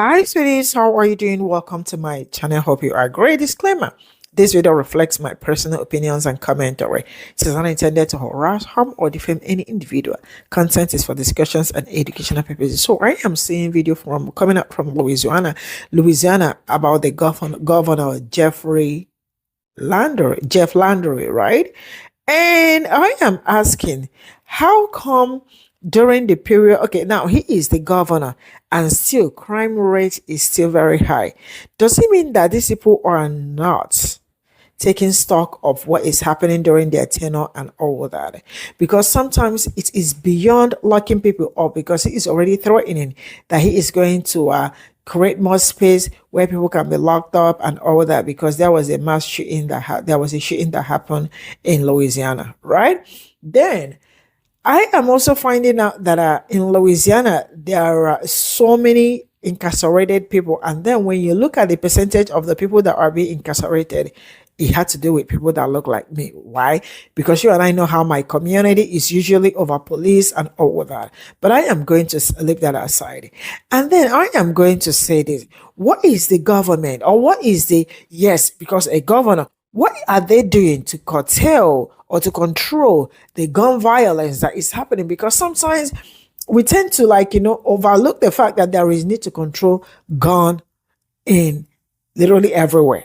Hi, sweeties. How are you doing? Welcome to my channel. Hope you are great. Disclaimer. This video reflects my personal opinions and commentary. It is not intended to harass, harm, or defame any individual. Content is for discussions and educational purposes. So I am seeing video from coming up from Louisiana about the governor Jeff Landry, right? And I am asking, how come during the period, okay, now he is the governor and still crime rate is still very high. Does it mean that these people are not taking stock of what is happening during their tenure and all that? Because sometimes it is beyond locking people up, because he is already threatening that he is going to create more space where people can be locked up and all that, because there was a mass shooting that happened in Louisiana, right? Then I am also finding out that in Louisiana, there are so many incarcerated people. And then when you look at the percentage of the people that are being incarcerated, it had to do with people that look like me. Why? Because you and I know how my community is usually over police and all of that. But I am going to leave that aside. And then I am going to say this. What is the government, or what is because a governor, what are they doing to curtail or to control the gun violence that is happening? Because sometimes we tend to overlook the fact that there is need to control gun in literally everywhere.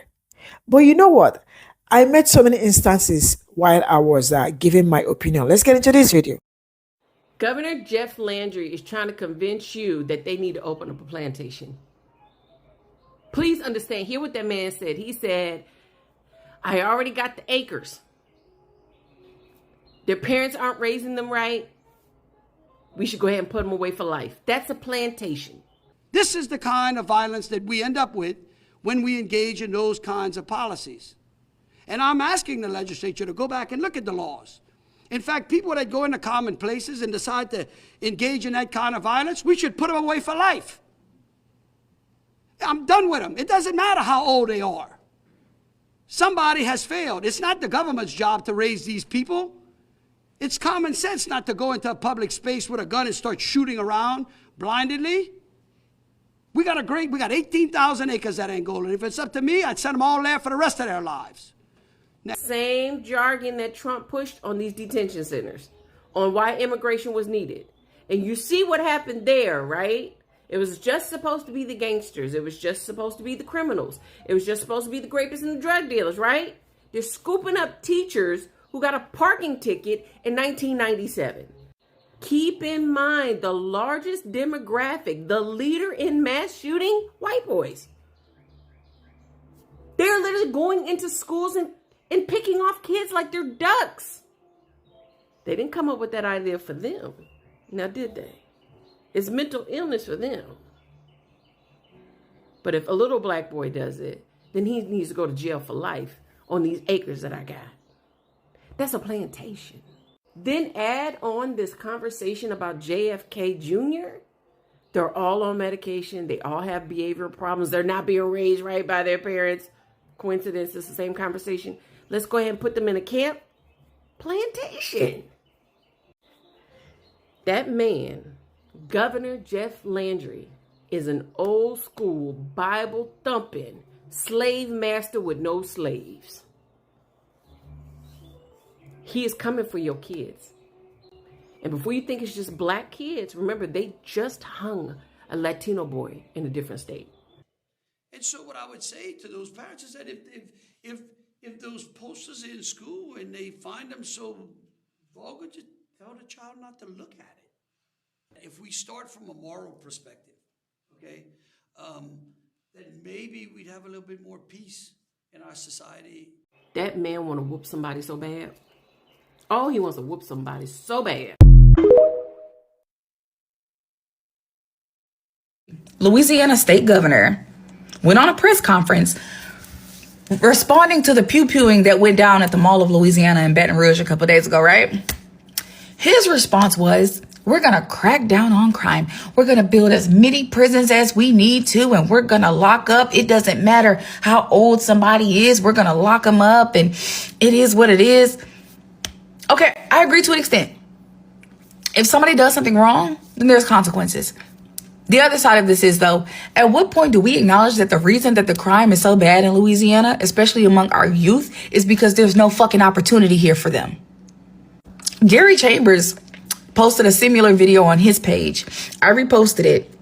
But you know what? I met so many instances while I was giving my opinion. Let's get into this video. Governor Jeff Landry is trying to convince you that they need to open up a plantation. Please understand, hear what that man said. He said, I already got the acres. Their parents aren't raising them right. We should go ahead and put them away for life. That's a plantation. This is the kind of violence that we end up with when we engage in those kinds of policies. And I'm asking the legislature to go back and look at the laws. In fact, people that go into common places and decide to engage in that kind of violence, we should put them away for life. I'm done with them. It doesn't matter how old they are. Somebody has failed. It's not the government's job to raise these people. It's common sense not to go into a public space with a gun and start shooting around blindly. We got 18,000 acres at Angola. If it's up to me, I'd send them all there for the rest of their lives. Now, same jargon that Trump pushed on these detention centers, on why immigration was needed. And you see what happened there, right? It was just supposed to be the gangsters. It was just supposed to be the criminals. It was just supposed to be the rapists and the drug dealers, right? They're scooping up teachers who got a parking ticket in 1997. Keep in mind, the largest demographic, the leader in mass shooting, white boys. They're literally going into schools and picking off kids like they're ducks. They didn't come up with that idea for them. Now, did they? It's mental illness for them. But if a little black boy does it, then he needs to go to jail for life on these acres that I got. That's a plantation. Then add on this conversation about JFK Jr. They're all on medication. They all have behavioral problems. They're not being raised right by their parents. Coincidence, it's the same conversation. Let's go ahead and put them in a camp. Plantation. That man, Governor Jeff Landry, is an old school Bible thumping slave master with no slaves. He is coming for your kids. And before you think it's just black kids, remember, they just hung a Latino boy in a different state. And so what I would say to those parents is that if those posters in school and they find them so vulgar, just tell the child not to look at it. If we start from a moral perspective, okay, then maybe we'd have a little bit more peace in our society. That man want to whoop somebody so bad. Oh, he wants to whoop somebody so bad. Louisiana state governor went on a press conference responding to the pew-pewing that went down at the Mall of Louisiana in Baton Rouge a couple days ago, right? His response was, we're going to crack down on crime. We're going to build as many prisons as we need to, and we're going to lock up. It doesn't matter how old somebody is. We're going to lock them up, and it is what it is. Okay, I agree to an extent. If somebody does something wrong, then there's consequences. The other side of this is, though, at what point do we acknowledge that the reason that the crime is so bad in Louisiana, especially among our youth, is because there's no fucking opportunity here for them? Gary Chambers posted a similar video on his page. I reposted it,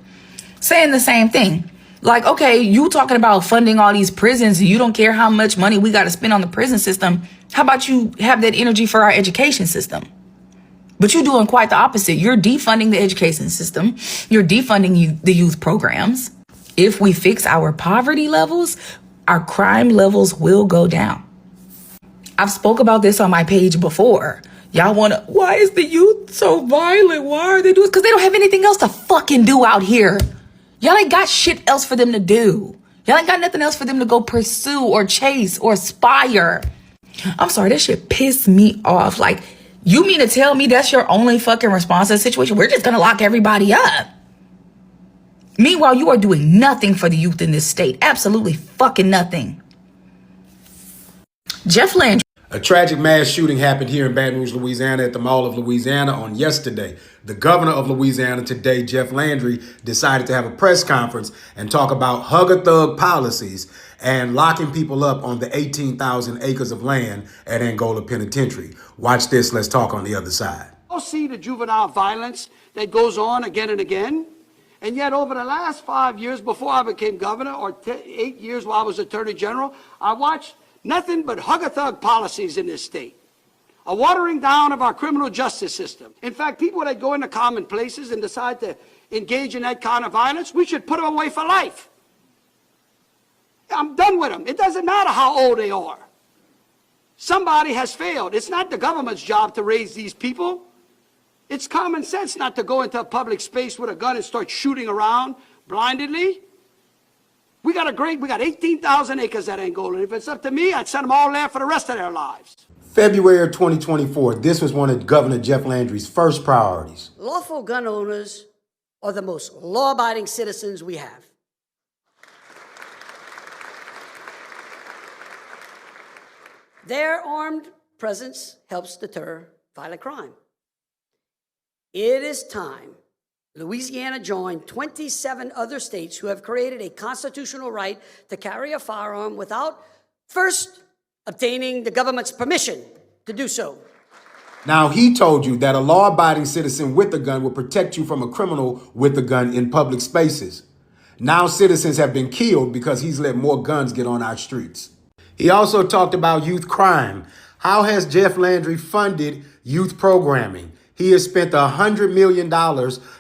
saying the same thing. Like, okay, you talking about funding all these prisons and you don't care how much money we got to spend on the prison system. How about you have that energy for our education system? But you're doing quite the opposite. You're defunding the education system. You're defunding the youth programs. If we fix our poverty levels, our crime levels will go down. I've spoke about this on my page before. Y'all why is the youth so violent? Why are they doing? Because they don't have anything else to fucking do out here. Y'all ain't got shit else for them to do. Y'all ain't got nothing else for them to go pursue or chase or aspire. I'm sorry, that shit pissed me off. Like, you mean to tell me that's your only fucking response to the situation? We're just gonna lock everybody up. Meanwhile, you are doing nothing for the youth in this state. Absolutely fucking nothing. Jeff Landry. A tragic mass shooting happened here in Baton Rouge, Louisiana at the Mall of Louisiana on yesterday. The governor of Louisiana today, Jeff Landry, decided to have a press conference and talk about hug-a-thug policies and locking people up on the 18,000 acres of land at Angola Penitentiary. Watch this. Let's talk on the other side. You'll see the juvenile violence that goes on again and again. And yet over the last 5 years before I became governor, or 8 years while I was attorney general, I watched nothing but hug-a-thug policies in this state. A watering down of our criminal justice system. In fact, people that go into common places and decide to engage in that kind of violence, we should put them away for life. I'm done with them. It doesn't matter how old they are. Somebody has failed. It's not the government's job to raise these people. It's common sense not to go into a public space with a gun and start shooting around blindly. We got 18,000 acres at Angola. If it's up to me, I'd send them all there for the rest of their lives. February 2024, this was one of Governor Jeff Landry's first priorities. Lawful gun owners are the most law-abiding citizens we have. Their armed presence helps deter violent crime. It is time Louisiana joined 27 other states who have created a constitutional right to carry a firearm without first obtaining the government's permission to do so. Now, he told you that a law-abiding citizen with a gun will protect you from a criminal with a gun in public spaces. Now citizens have been killed because he's let more guns get on our streets. He also talked about youth crime. How has Jeff Landry funded youth programming? He has spent $100 million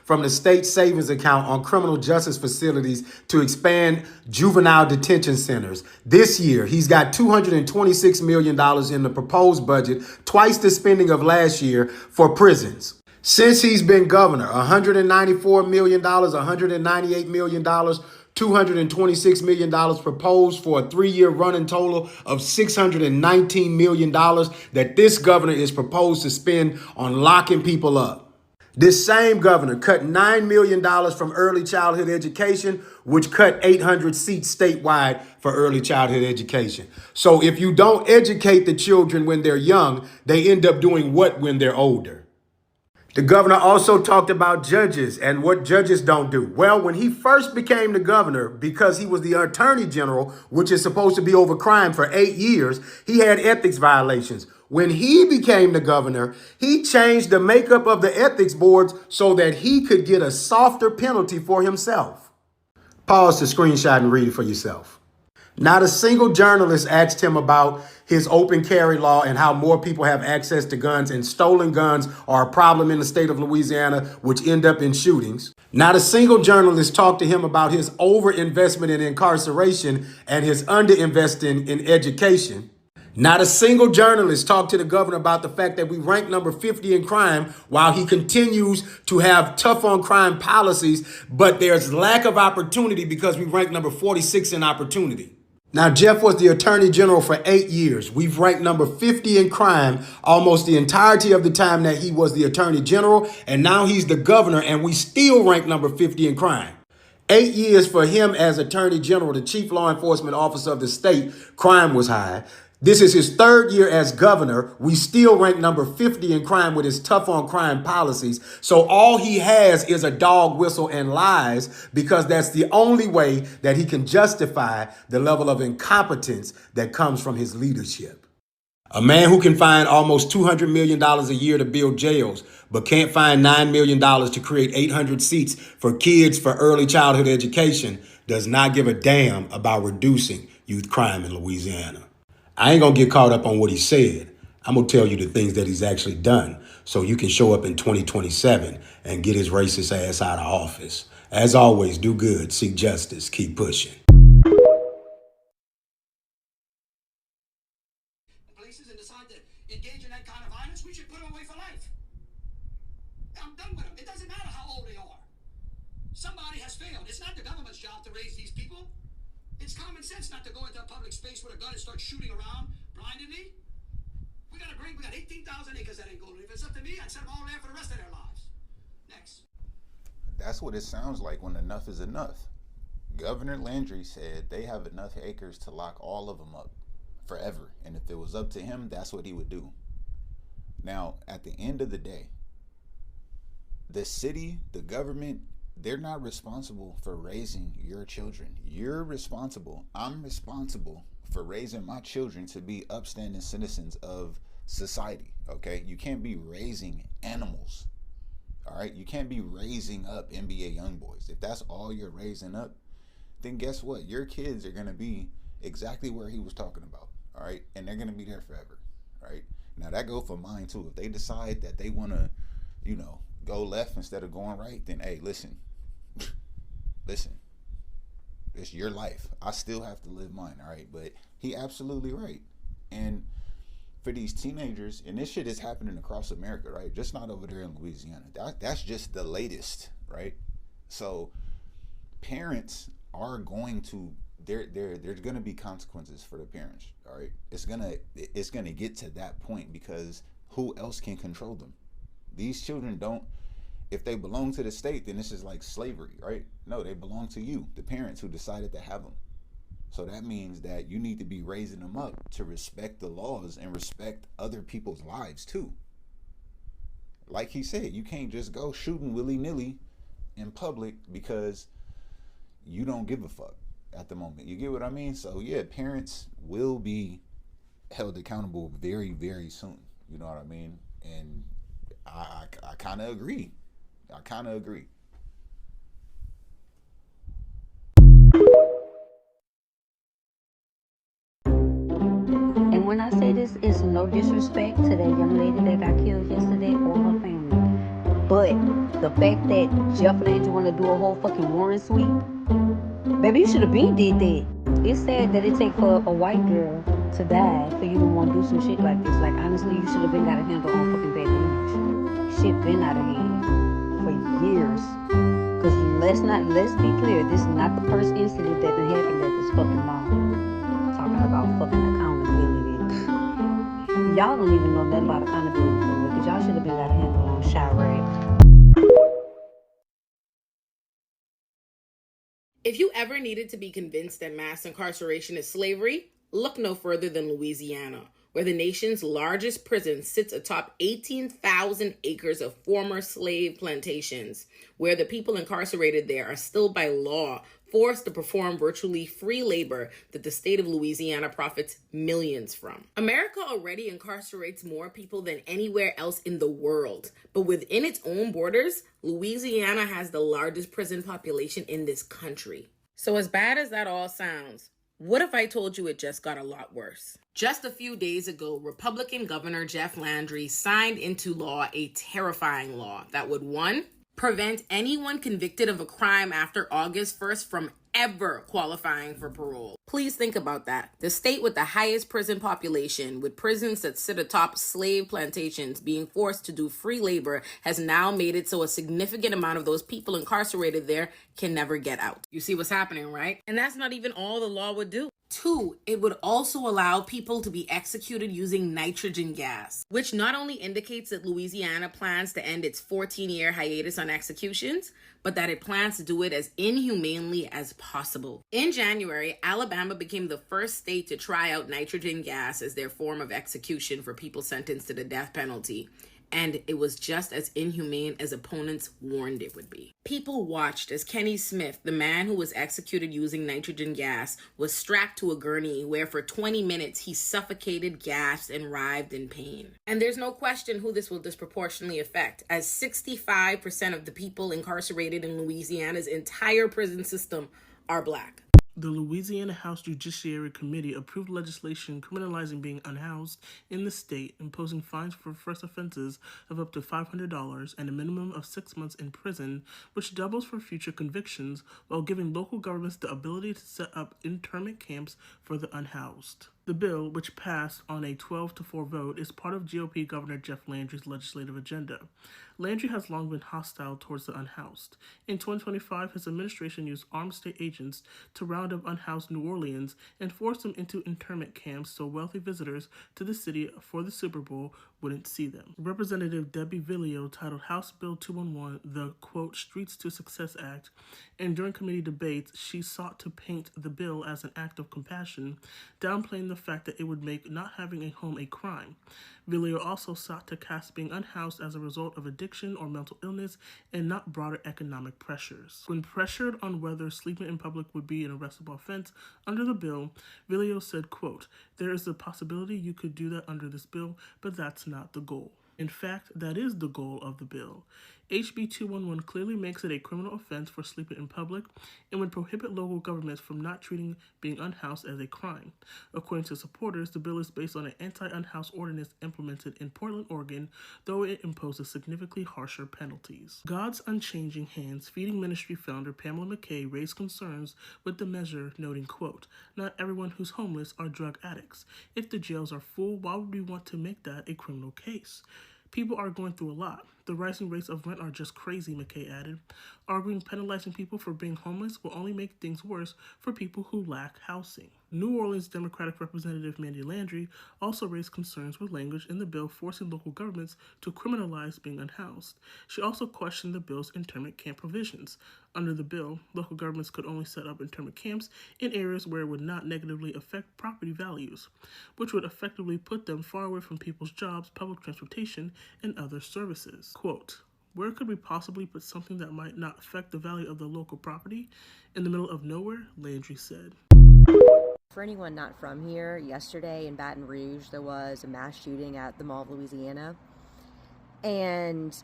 from the state savings account on criminal justice facilities to expand juvenile detention centers. This year, he's got $226 million in the proposed budget, twice the spending of last year for prisons. Since he's been governor, $194 million, $198 million, $226 million proposed for a 3-year running total of $619 million that this governor is proposed to spend on locking people up. This same governor cut $9 million from early childhood education, which cut 800 seats statewide for early childhood education. So if you don't educate the children when they're young, they end up doing what when they're older? The governor also talked about judges and what judges don't do. Well, when he first became the governor, because he was the attorney general, which is supposed to be over crime for 8 years, he had ethics violations. When he became the governor, he changed the makeup of the ethics boards so that he could get a softer penalty for himself. Pause the screenshot and read it for yourself. Not a single journalist asked him about his open carry law and how more people have access to guns, and stolen guns are a problem in the state of Louisiana, which end up in shootings. Not a single journalist talked to him about his overinvestment in incarceration and his underinvesting in education. Not a single journalist talked to the governor about the fact that we rank number 50 in crime while he continues to have tough on crime policies, but there's lack of opportunity because we rank number 46 in opportunity. Now, Jeff was the attorney general for 8 years. We've ranked number 50 in crime almost the entirety of the time that he was the attorney general, and now he's the governor, and we still rank number 50 in crime. 8 years for him as attorney general, the chief law enforcement officer of the state, crime was high. This is his third year as governor. We still rank number 50 in crime with his tough on crime policies. So all he has is a dog whistle and lies, because that's the only way that he can justify the level of incompetence that comes from his leadership. A man who can find almost $200 million a year to build jails, but can't find $9 million to create 800 seats for kids for early childhood education, does not give a damn about reducing youth crime in Louisiana. I ain't gonna get caught up on what he said. I'm gonna tell you the things that he's actually done, so you can show up in 2027 and get his racist ass out of office. As always, do good, seek justice, keep pushing. Places and decide to engage in that kind of violence, we should put them away for life. I'm done with them. It doesn't matter how old they are. Somebody has failed. It's not the government's job to raise these people. It's common sense not to go into a public space with a gun and start shooting around blindly. We got 18,000 acres that ain't golden. If it's up to me, I'd set them all there for the rest of their lives. Next. That's what it sounds like when enough is enough. Governor Landry said they have enough acres to lock all of them up forever. And if it was up to him, that's what he would do. Now, at the end of the day, the city, the government, they're not responsible for raising your children. You're responsible. I'm responsible for raising my children to be upstanding citizens of society, okay? You can't be raising animals, all right? You can't be raising up NBA young boys. If that's all you're raising up, then guess what? Your kids are going to be exactly where he was talking about, all right? And they're going to be there forever, right? Now, that goes for mine, too. If they decide that they want to, go left instead of going right, then, hey, listen, it's your life. I still have to live mine, all right? But he absolutely right. And for these teenagers, and this shit is happening across America, right? Just not over there in Louisiana. That's just the latest, right? So parents are going to, there's going to be consequences for the parents, all right? It's going to get to that point, because who else can control them? These children don't, if they belong to the state, then this is like slavery, right? No, they belong to you, the parents who decided to have them. So that means that you need to be raising them up to respect the laws and respect other people's lives too. Like he said, you can't just go shooting willy-nilly in public because you don't give a fuck at the moment. You get what I mean? So yeah, parents will be held accountable very, very soon. You know what I mean? And I kind of agree. And when I say this, it's no disrespect to that young lady that got killed yesterday or her family. But the fact that Jeff and Angel want to do a whole fucking warrant sweep, baby, you should have been did that. It's sad that it take for a white girl to die for you to want to do some shit like this. Like, honestly, you should have been got a handle on fucking Baton Rouge. Shit been out of hand for years. Because let's be clear, this is not the first incident that done happened at this fucking mall. Talking about fucking accountability. Y'all don't even know nothing about accountability for real, because y'all should have been got a handle on Chirac. If you ever needed to be convinced that mass incarceration is slavery, look no further than Louisiana, where the nation's largest prison sits atop 18,000 acres of former slave plantations, where the people incarcerated there are still by law forced to perform virtually free labor that the state of Louisiana profits millions from. America already incarcerates more people than anywhere else in the world, but within its own borders, Louisiana has the largest prison population in this country. So as bad as that all sounds, what if I told you it just got a lot worse? Just a few days ago, Republican Governor Jeff Landry signed into law a terrifying law that would, 1, prevent anyone convicted of a crime after August 1st from ever qualifying for parole. Please think about that. The state with the highest prison population, with prisons that sit atop slave plantations being forced to do free labor, has now made it so a significant amount of those people incarcerated there can never get out. You see what's happening, right? And that's not even all the law would do. 2, it would also allow people to be executed using nitrogen gas, which not only indicates that Louisiana plans to end its 14-year hiatus on executions, but that it plans to do it as inhumanely as possible. In January, Alabama became the first state to try out nitrogen gas as their form of execution for people sentenced to the death penalty. And it was just as inhumane as opponents warned it would be. People watched as Kenny Smith, the man who was executed using nitrogen gas, was strapped to a gurney where for 20 minutes he suffocated, gasped, and writhed in pain. And there's no question who this will disproportionately affect, as 65% of the people incarcerated in Louisiana's entire prison system are Black. The Louisiana House Judiciary Committee approved legislation criminalizing being unhoused in the state, imposing fines for first offenses of up to $500 and a minimum of 6 months in prison, which doubles for future convictions, while giving local governments the ability to set up internment camps for the unhoused. The bill, which passed on a 12-4 vote, is part of GOP Governor Jeff Landry's legislative agenda. Landry has long been hostile towards the unhoused. In 2025, his administration used armed state agents to round up unhoused New Orleans and force them into internment camps so wealthy visitors to the city for the Super Bowl wouldn't see them. Representative Debbie Villio titled House Bill 211 the, quote, Streets to Success Act, and during committee debates, she sought to paint the bill as an act of compassion, downplaying the fact that it would make not having a home a crime. Villio also sought to cast being unhoused as a result of addiction or mental illness and not broader economic pressures. When pressured on whether sleeping in public would be an arrestable offense under the bill, Villio said, quote, there is the possibility you could do that under this bill, but that's not the goal. In fact, that is the goal of the bill. HB 211 clearly makes it a criminal offense for sleeping in public and would prohibit local governments from not treating being unhoused as a crime. According to supporters, the bill is based on an anti-unhoused ordinance implemented in Portland, Oregon, though it imposes significantly harsher penalties. God's Unchanging Hands Feeding Ministry founder Pamela McKay raised concerns with the measure, noting, quote, not everyone who's homeless are drug addicts. If the jails are full, why would we want to make that a criminal case? People are going through a lot. The rising rates of rent are just crazy, McKay added. Arguing penalizing people for being homeless will only make things worse for people who lack housing. New Orleans Democratic Representative Mandy Landry also raised concerns with language in the bill forcing local governments to criminalize being unhoused. She also questioned the bill's internment camp provisions. Under the bill, local governments could only set up internment camps in areas where it would not negatively affect property values, which would effectively put them far away from people's jobs, public transportation, and other services. Quote, where could we possibly put something that might not affect the value of the local property? In the middle of nowhere, Landry said. For anyone not from here, yesterday in Baton Rouge, there was a mass shooting at the Mall of Louisiana. And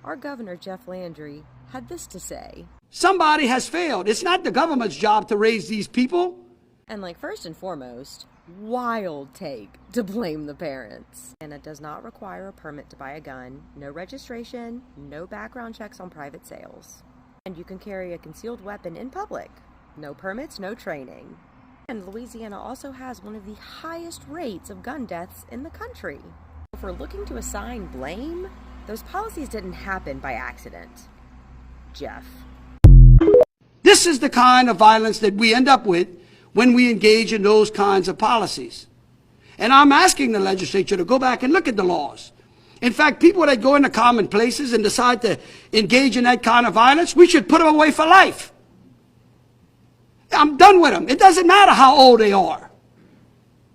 our governor, Jeff Landry, had this to say. Somebody has failed. It's not the government's job to raise these people. And first and foremost, wild take to blame the parents. And it does not require a permit to buy a gun, no registration, no background checks on private sales. And you can carry a concealed weapon in public. No permits, no training. And Louisiana also has one of the highest rates of gun deaths in the country. If we're looking to assign blame, those policies didn't happen by accident. Jeff. This is the kind of violence that we end up with when we engage in those kinds of policies. And I'm asking the legislature to go back and look at the laws. In fact, people that go into common places and decide to engage in that kind of violence, we should put them away for life. I'm done with them. It doesn't matter how old they are.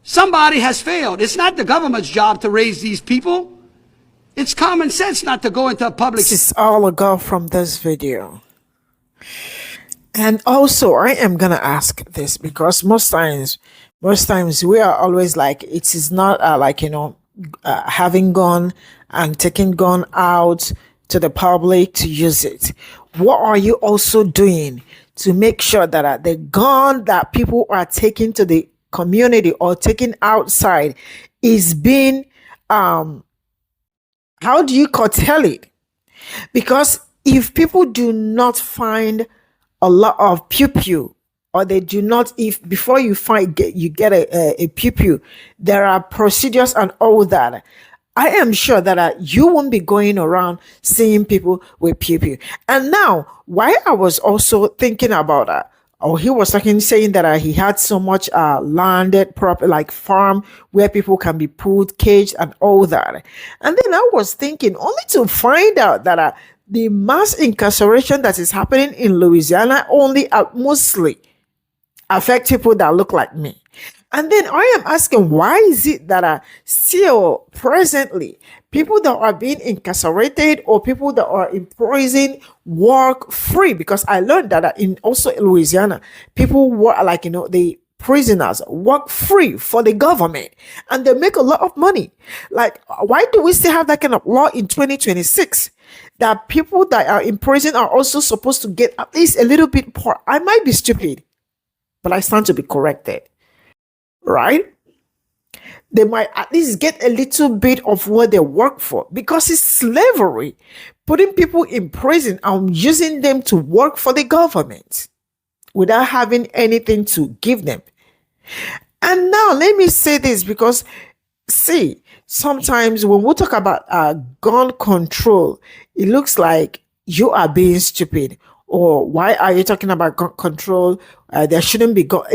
Somebody has failed. It's not the government's job to raise these people. It's common sense not to go into a public... This is all I got from this video. And also, I am going to ask this because most times we are always like, it is not having gun and taking gun out to the public to use it. What are you also doing to make sure that the gun that people are taking to the community or taking outside is being, how do you curtail it? Because if people do not find a lot of PLANTATION, or they do not, if before you get a PLANTATION, there are procedures and all that. I am sure that you won't be going around seeing people with PLANTATION. And now, why I was also thinking about that, he was saying that he had so much landed property, like farm, where people can be put, caged, and all that. And then I was thinking, only to find out that the mass incarceration that is happening in Louisiana only mostly affect people that look like me. And then I am asking, why is it that are still presently people that are being incarcerated or people that are in prison work free? Because I learned that in also in Louisiana, people work like, the prisoners work free for the government and they make a lot of money. Like, why do we still have that kind of law in 2026 that people that are in prison are also supposed to get at least a little bit more? I might be stupid, but I stand to be corrected, right? They might at least get a little bit of what they work for, because it's slavery, putting people in prison and using them to work for the government without having anything to give them. And now let me say this, because see, sometimes when we talk about gun control, it looks like you are being stupid, or why are you talking about gun control? There shouldn't be gun.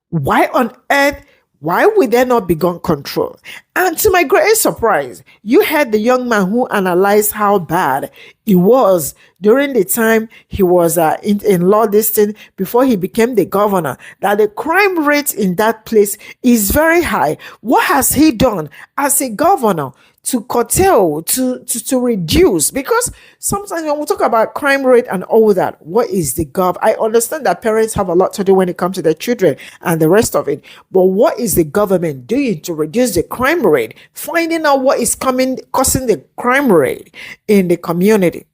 Why on earth? Why would there not be gun control? And to my greatest surprise, you had the young man who analyzed how bad it was during the time he was in law listing before he became the governor, that the crime rate in that place is very high. What has he done as a governor to curtail, to reduce? Because sometimes when we talk about crime rate and all that, what is the gov? I understand that parents have a lot to do when it comes to their children and the rest of it, but what is the government doing to reduce the crime rate? Finding out what is causing the crime rate in the community.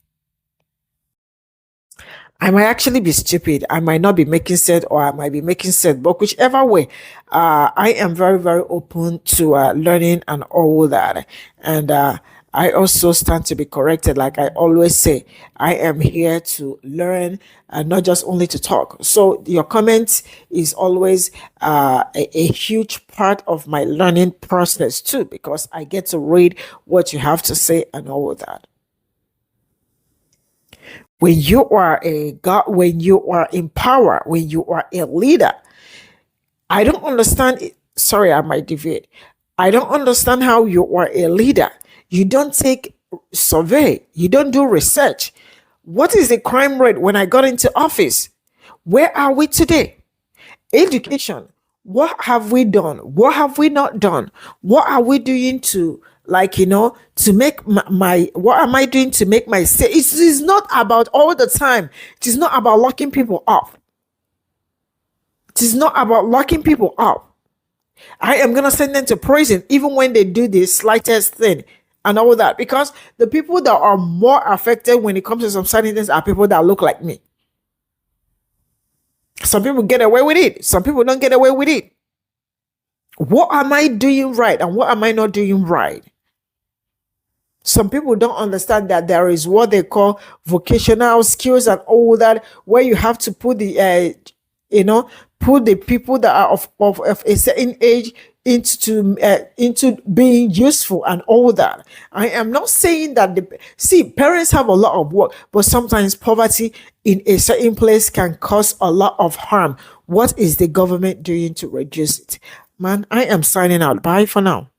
I might actually be stupid. I might not be making sense, or I might be making sense. But whichever way, I am very, very open to learning and all that. And I also stand to be corrected. Like I always say, I am here to learn and not just only to talk. So your comments is always a huge part of my learning process too, because I get to read what you have to say and all that. When you are when you are in power, when you are a leader, I don't understand it. Sorry, I might deviate. I don't understand how you are a leader. You don't take survey. You don't do research. What is the crime rate when I got into office? Where are we today? Education. What have we done? What have we not done? What are we doing to, to make what am I doing to make my state? It is not about all the time. It is not about locking people up. It is not about locking people up. I am going to send them to prison even when they do the slightest thing and all that, because the people that are more affected when it comes to some certain things are people that look like me. Some people get away with it. Some people don't get away with it. What am I doing right and what am I not doing right? Some people don't understand that there is what they call vocational skills and all that, where you have to put the, put the people that are of a certain age into being useful and all that. I am not saying that parents have a lot of work, but sometimes poverty in a certain place can cause a lot of harm. What is the government doing to reduce it? Man, I am signing out. Bye for now.